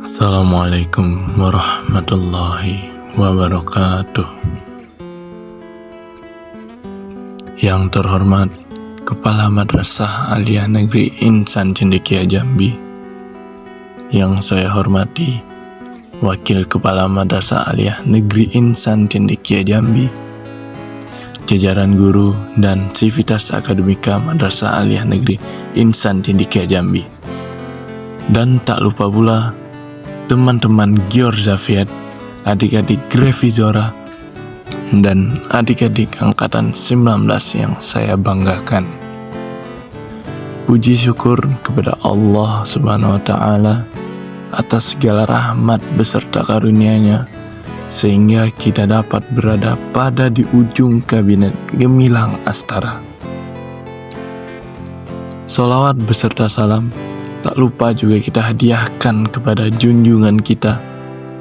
Assalamualaikum warahmatullahi wabarakatuh. Yang terhormat Kepala Madrasah Aliyah Negeri Insan Cendekia Jambi, yang saya hormati Wakil Kepala Madrasah Aliyah Negeri Insan Cendekia Jambi, jajaran guru dan sivitas akademika Madrasah Aliyah Negeri Insan Cendekia Jambi, dan tak lupa pula teman-teman Gior Zafiat, adik-adik Grevi Zora, dan adik-adik angkatan 19 yang saya banggakan. Puji syukur kepada Allah Subhanahu wa Ta'ala atas segala rahmat beserta karunia-Nya, sehingga kita dapat berada pada di ujung kabinet gemilang Astara. Sholawat beserta salam tak lupa juga kita hadiahkan kepada junjungan kita,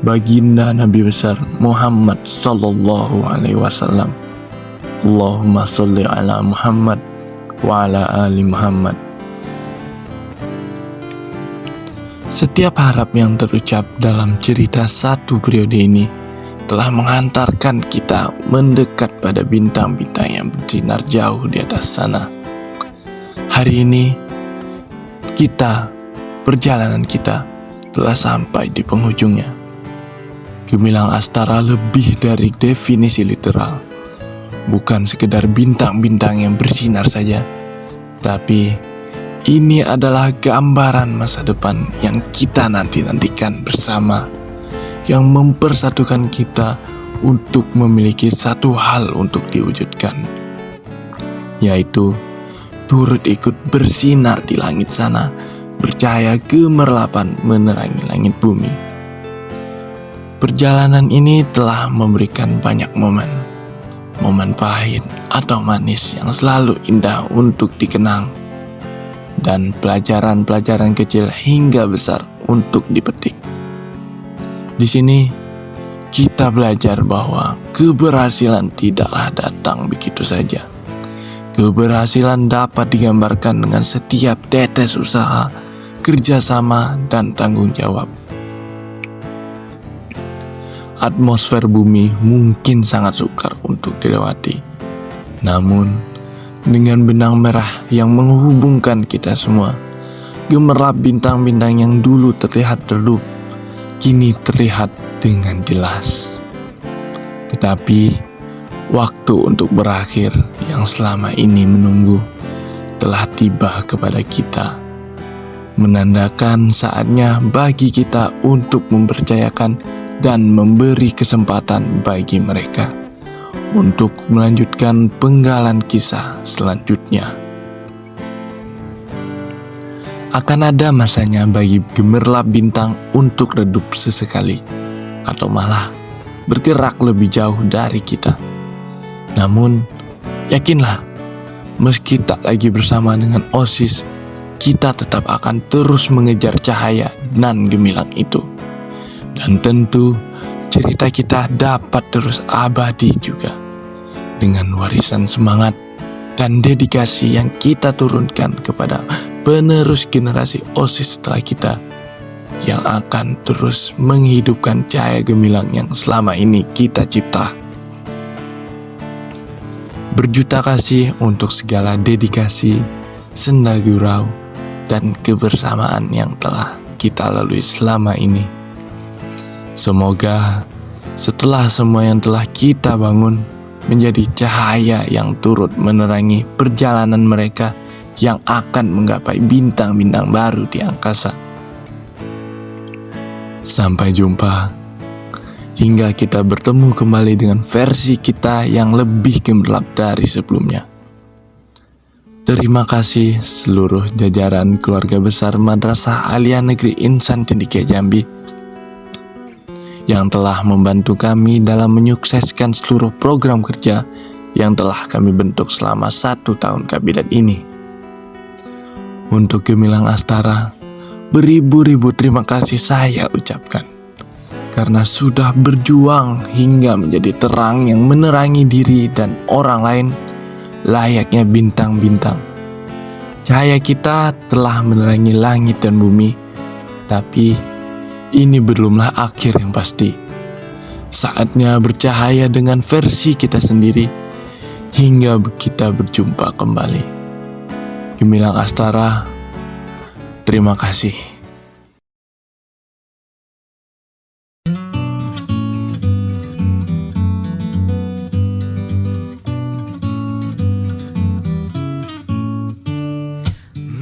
baginda Nabi besar Muhammad sallallahu alaihi wasallam. Allahumma sholli ala Muhammad wa ala ali Muhammad. Setiap harap yang terucap dalam cerita satu periode ini telah menghantarkan kita mendekat pada bintang-bintang yang bersinar jauh di atas sana. Hari ini perjalanan kita telah sampai di penghujungnya. Gemilang Astara lebih dari definisi literal, bukan sekedar bintang-bintang yang bersinar saja, tapi ini adalah gambaran masa depan yang kita nantikan bersama, yang mempersatukan kita untuk memiliki satu hal untuk diwujudkan, yaitu turut ikut bersinar di langit sana, bercahaya gemerlapan menerangi langit bumi. Perjalanan ini telah memberikan banyak momen pahit atau manis yang selalu indah untuk dikenang, dan pelajaran-pelajaran kecil hingga besar untuk dipetik. Di sini kita belajar bahwa keberhasilan tidaklah datang begitu saja. Keberhasilan dapat digambarkan dengan setiap tetes usaha, kerjasama, dan tanggung jawab. Atmosfer bumi mungkin sangat sukar untuk dilewati, namun dengan benang merah yang menghubungkan kita semua, gemerlap bintang-bintang yang dulu terlihat redup, kini terlihat dengan jelas. Tetapi waktu untuk berakhir yang selama ini menunggu telah tiba kepada kita, menandakan saatnya bagi kita untuk mempercayakan dan memberi kesempatan bagi mereka untuk melanjutkan penggalan kisah selanjutnya. Akan ada masanya bagi gemerlap bintang untuk redup sesekali, atau malah bergerak lebih jauh dari kita. Namun, yakinlah, meski tak lagi bersama dengan OSIS, kita tetap akan terus mengejar cahaya dan gemilang itu. Dan tentu, cerita kita dapat terus abadi juga, dengan warisan semangat dan dedikasi yang kita turunkan kepada penerus generasi OSIS setelah kita, yang akan terus menghidupkan cahaya gemilang yang selama ini kita cipta. Berjuta kasih untuk segala dedikasi, senda gurau, dan kebersamaan yang telah kita lalui selama ini. Semoga setelah semua yang telah kita bangun menjadi cahaya yang turut menerangi perjalanan mereka yang akan menggapai bintang-bintang baru di angkasa. Sampai jumpa, hingga kita bertemu kembali dengan versi kita yang lebih gemerlap dari sebelumnya. Terima kasih seluruh jajaran keluarga besar Madrasah Aliyah Negeri Insan Cendekia Jambi yang telah membantu kami dalam menyukseskan seluruh program kerja yang telah kami bentuk selama 1 tahun kabinet ini. Untuk Gemilang Astara, beribu-ribu terima kasih saya ucapkan, karena sudah berjuang hingga menjadi terang yang menerangi diri dan orang lain layaknya bintang-bintang. Cahaya kita telah menerangi langit dan bumi, tapi ini belumlah akhir yang pasti. Saatnya bercahaya dengan versi kita sendiri hingga kita berjumpa kembali. Gemilang Astara, terima kasih.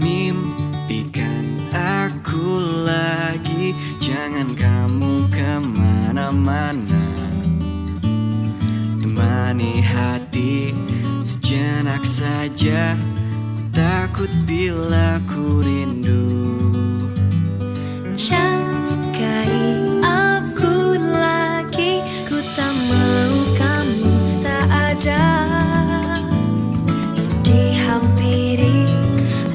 Mimpikan aku lagi, jangan kamu kemana-mana. Temani hati sejenak saja, takut bila ku rindu. Jagain aku lagi, ku tak mau kamu tak ada. Sedih hampiri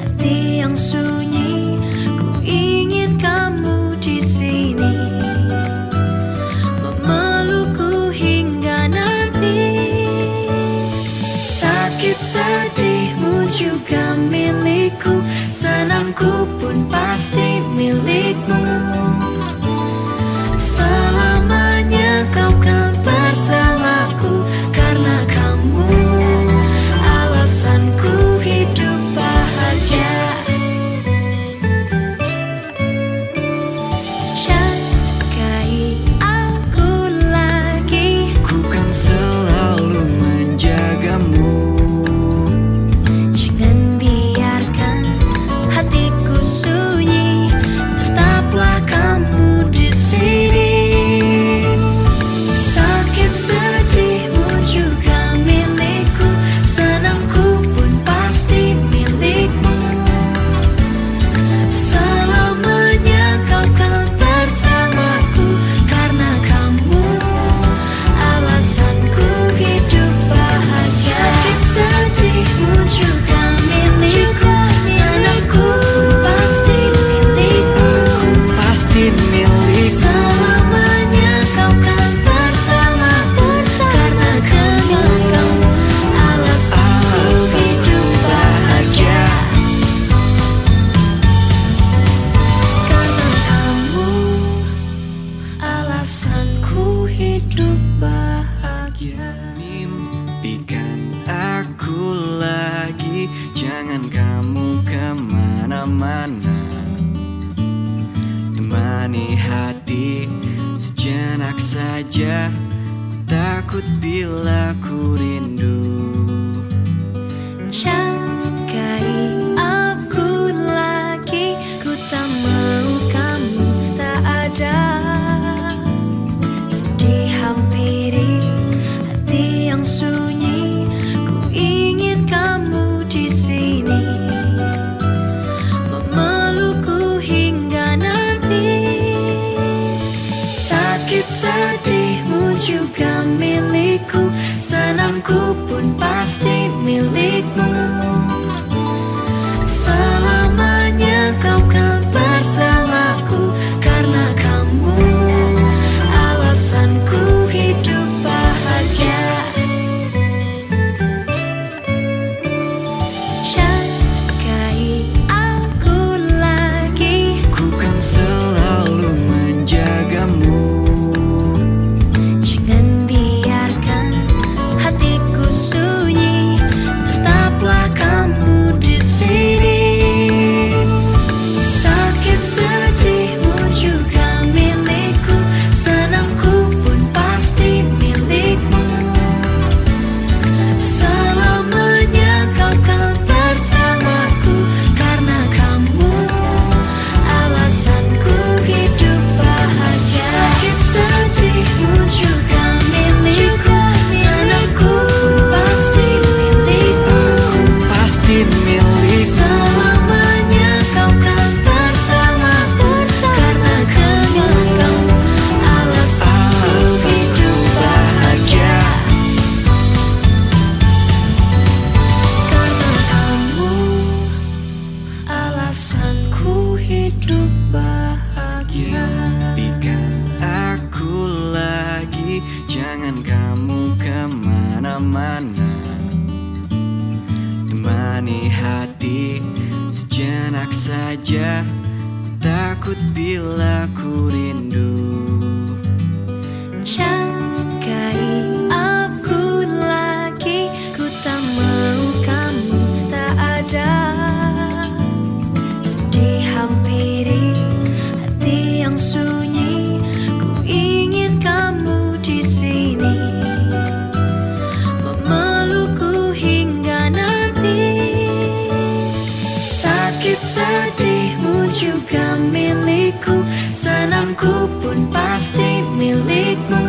hati yang sunyi, ku ingin kamu di sini, memelukku hingga nanti. Sakit sedihmu juga milikku, senangku pun pasti milikmu. Selamanya kau kan bersamaku, karena kamu alasanku hidup bahagia. Jagai aku lagi, Ku kan selalu menjagamu. jangan biarkan hatiku sunyi, tetaplah kamu di sini. Sakit sedihmu juga milikku, senangku pun pasti milikmu. Selamanya kau kan bersamaku, karena kamu alasanku hidup bahagia. Sakit sedihmu juga milikku, senangku pun pasti milikmu. Pasti milik. Selamanya kau kan bersamaku, karena kamu alasanku hidup bahagia. Karena kamu alasanku hidup bahagia. Mimpikan aku lagi, jangan kamu kemana-mana. Temani hati sejenak saja, takut bila ku rindu. Jagai aku lagi, ku tak mau kamu tak ada. Sedih hampiri hati yang sunyi, ku ingin kamu di sini, memelukku hingga nanti. Sakit sedihmu juga milikku, senangku pun pasti milikmu. Selamanya kau kan bersamaku, karena kamu alasanku hidup bahagia. Jagai aku lagi, Ku kan selalu menjagamu. jangan biarkan hatiku sunyi, tetaplah kamu di sini. Sakit sedihmu juga milikku, senangku pun pasti milikmu. Selamanya kau kan bersamaku, karena kamu alasanku hidup bahagia. Sakit sedihmu juga milikku, senangku pun pasti milikmu. Pasti milik. Selamanya kau kan bersamaku, karena kamu alasanku hidup bahagia. Karena kamu alasanku hidup bahagia. Mimpikan aku lagi, jangan kamu kemana-mana. Temani hati sejenak saja, takut bila ku rindu. Jagai aku lagi, ku tak mau kamu tak ada. Sedih hampiri hati yang sunyi, ku ingin kamu di sini, memelukku hingga nanti. Sakit sedihmu juga milikku, senangku pun pasti milikmu.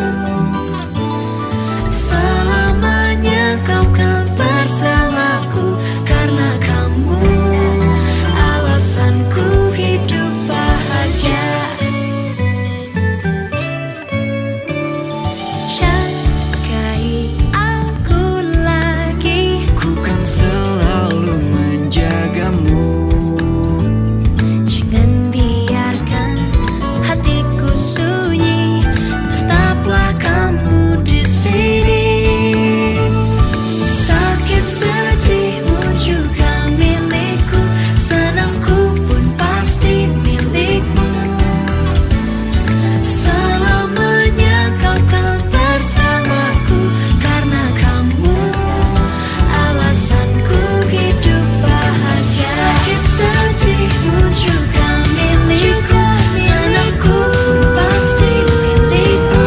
Selamanya kau kan bersamaku, karena kamu alasanku hidup bahagia. Jagai aku lagi, Ku kan selalu menjagamu. jangan biarkan hatiku sunyi, tetaplah kamu di sini. Sakit sedihmu juga milikku, senangku pun pasti milikmu. Selamanya kau kan bersamaku, karena kamu alasanku hidup bahagia. Sakit sedihmu juga milikku, senangku pun pasti milikmu.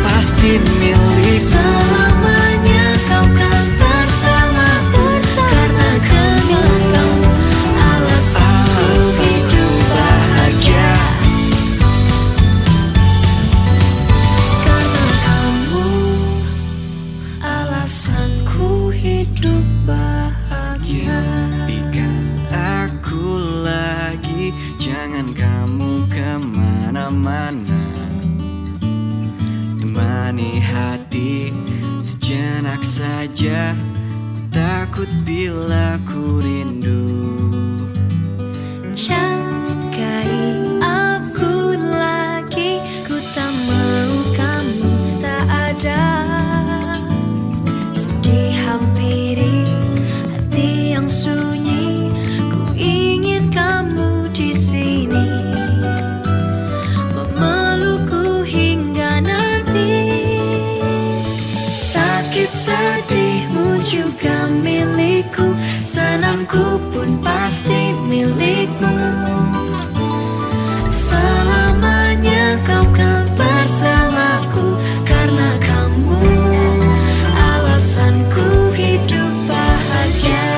Pasti milikmu. Selamanya kau kan bersamaku, karena kamu alasanku hidup bahagia. Karena kamu alasanku hidup bahagia. Hentikan aku lagi, jangan kamu kemana-mana. Temani hati sejenak saja, takut bila ku rindu. Jagai aku lagi, ku tak mau kamu tak ada. Sedih hampiri hati yang sunyi, ku ingin kamu di sini, memelukku hingga nanti. Sakit sedihmu juga milikku, senangku pun pasti milikmu. Selamanya kau kan bersamaku, karena kamu alasanku hidup bahagia.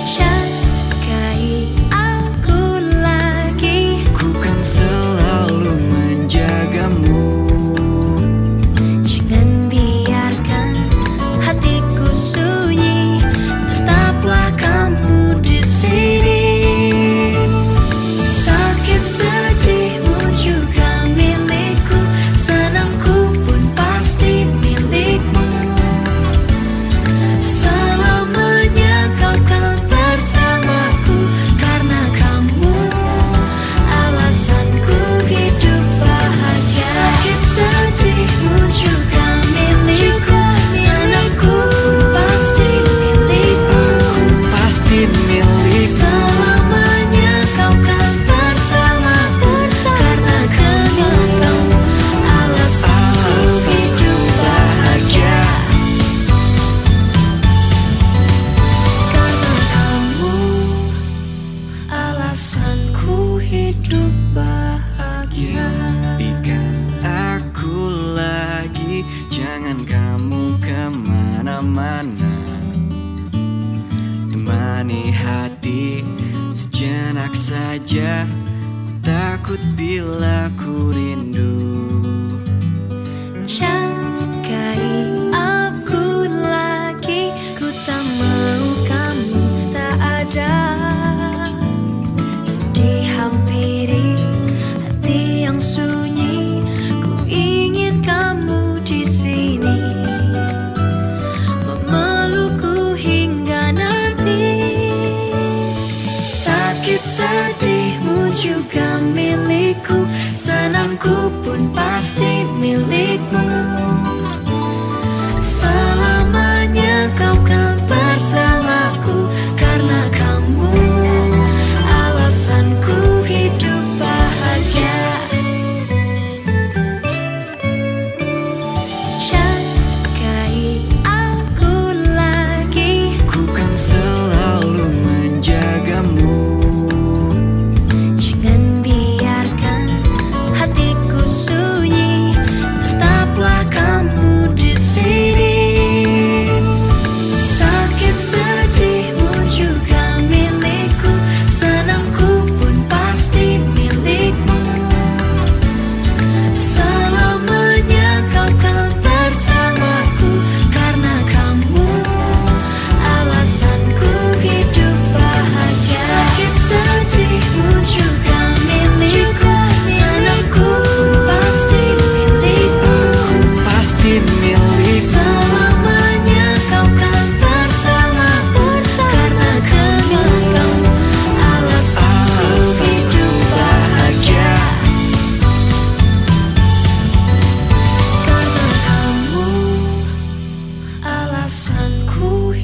Jagai aku lagi, Ku kan selalu menjagamu. jangan biarkan hatiku sunyi, tetaplah kamu di sini. Sakit sedihmu juga milikku, senangku pun pasti milikmu. Selamanya kau kan bersamaku, karena kamu alasanku hidup bahagia. Sakit sedihmu juga milikku, senangku pun pasti milikmu. Pasti milikmu. Selamanya kau kan bersamaku, karena kamu alasanku hidup bahagia. Karena kamu alasanku hidup bahagia. Hentikan aku lagi, jangan kamu kemana-mana. Temani hati sejenak saja, takut bila ku rindu. Jagai aku lagi, ku tak mau kamu tak ada. Sedih hampiri hati yang sunyi, ku ingin kamu di sini, memelukku hingga nanti. Sakit sedihmu juga milikku, senangku pun pasti milikmu.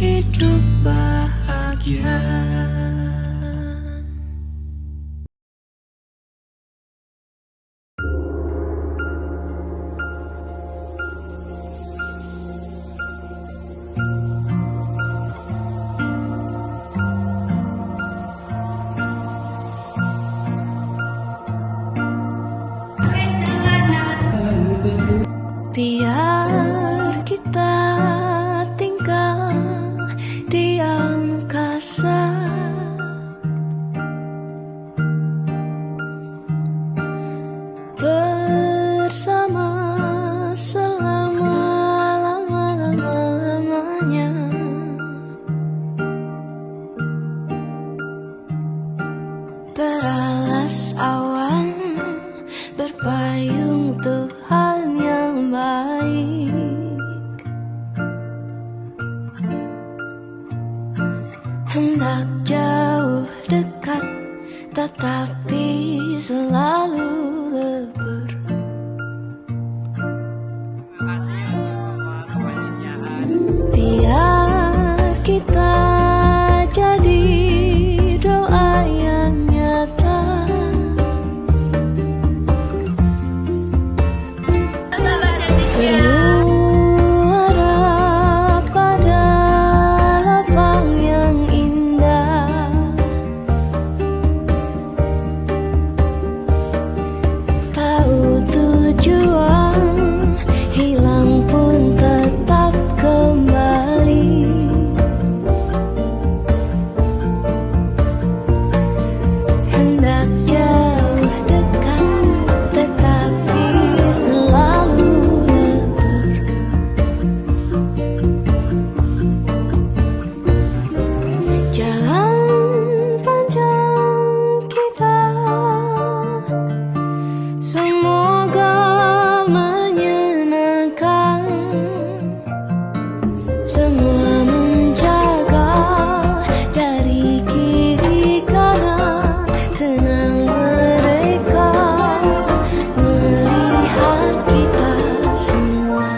hidup bahagia. Biar kita tinggal di angkasa, bersama selama-lamanya. Beralas awan, berpayung Tuhan yang baik. Hendak jauh dekat, tetapi selalu lebur. Biar kita jadi doa yang nyata. Bermuara pada lapang yang indah. Tahu tujuan, hilang pun tetap kembali. Hendak jauh dekat, tetapi selalu jalan panjang kita, semoga menyenangkan. Semua menjaga dari kiri kanan, senang mereka melihat kita semua.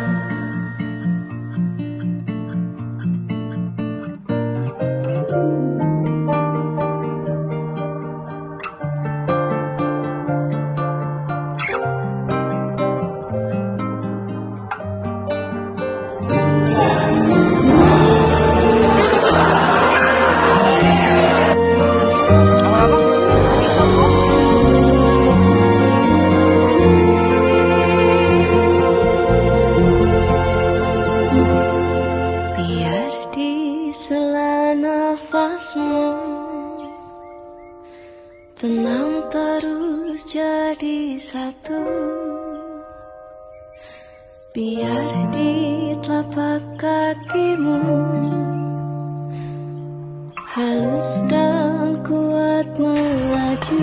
Biar di sela nafasmu tenang terus jadi satu. Biar di telapak kakimu halus dan kuat melaju.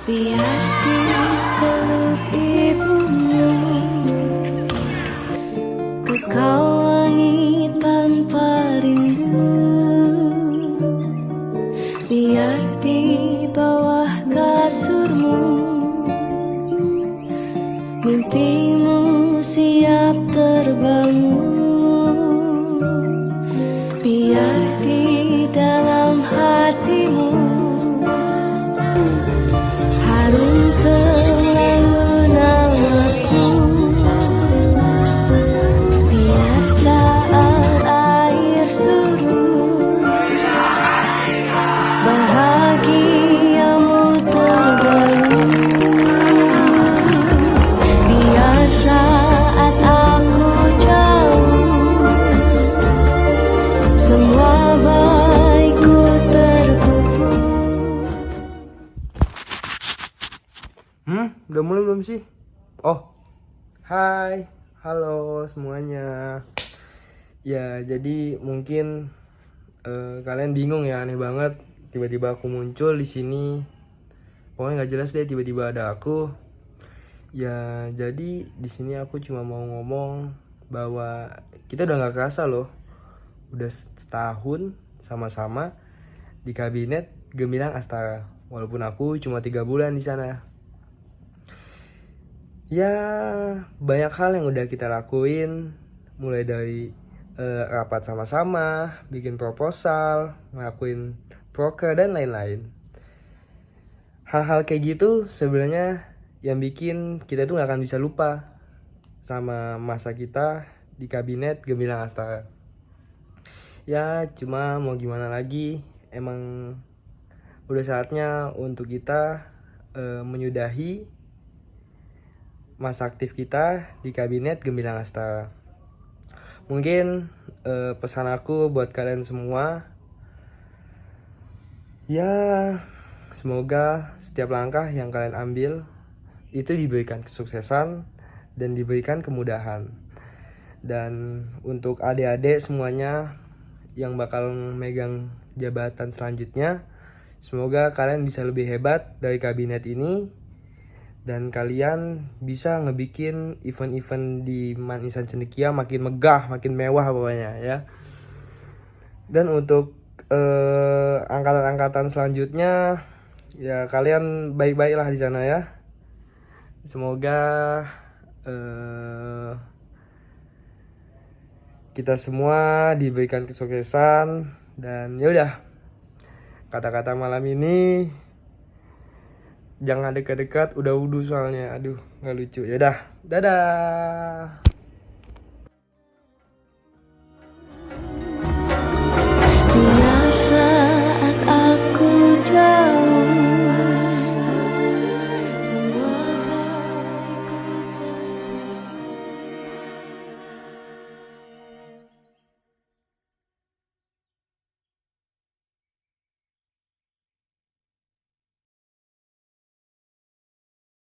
Biar di peluk ibumu kekal wangi tanpa rindu. Biar di bawah kasurmu mimpimu siap terbangun. Biar di dalam hatimu harum selalu namaku. Biar saat air surut bahagiamu terbangun. Biar saat aku jauh semua baikku terkubur. Udah mulai belum sih? Oh, hai, halo semuanya. Ya, jadi mungkin kalian bingung ya, aneh banget. Tiba-tiba aku muncul di sini. Pokoknya nggak jelas deh, tiba-tiba ada aku. Ya, jadi di sini aku cuma mau ngomong bahwa kita udah nggak kerasa loh, udah setahun sama-sama di kabinet Gemilang Astara. Walaupun aku cuma 3 bulan di sana. Ya, banyak hal yang udah kita lakuin, mulai dari rapat sama-sama, bikin proposal, ngelakuin proker dan lain-lain. Hal-hal kayak gitu sebenarnya yang bikin kita tuh nggak akan bisa lupa sama masa kita di kabinet Gemilang Astara. Ya cuma mau gimana lagi, emang udah saatnya untuk kita menyudahi masa aktif kita di kabinet Gemilang Astara. Mungkin pesan aku buat kalian semua, ya semoga setiap langkah yang kalian ambil itu diberikan kesuksesan dan diberikan kemudahan. Dan untuk adik-adik semuanya yang bakal megang jabatan selanjutnya, semoga kalian bisa lebih hebat dari kabinet ini dan kalian bisa ngebikin event-event di Manisan Cendekia makin megah, makin mewah pokoknya ya. Dan untuk angkatan-angkatan selanjutnya, ya kalian baik-baiklah di sana ya. Semoga kita semua diberikan kesuksesan. Dan yaudah, kata-kata malam ini jangan dekat-dekat, udah wudhu soalnya. Aduh, nggak lucu. Yaudah, dadah.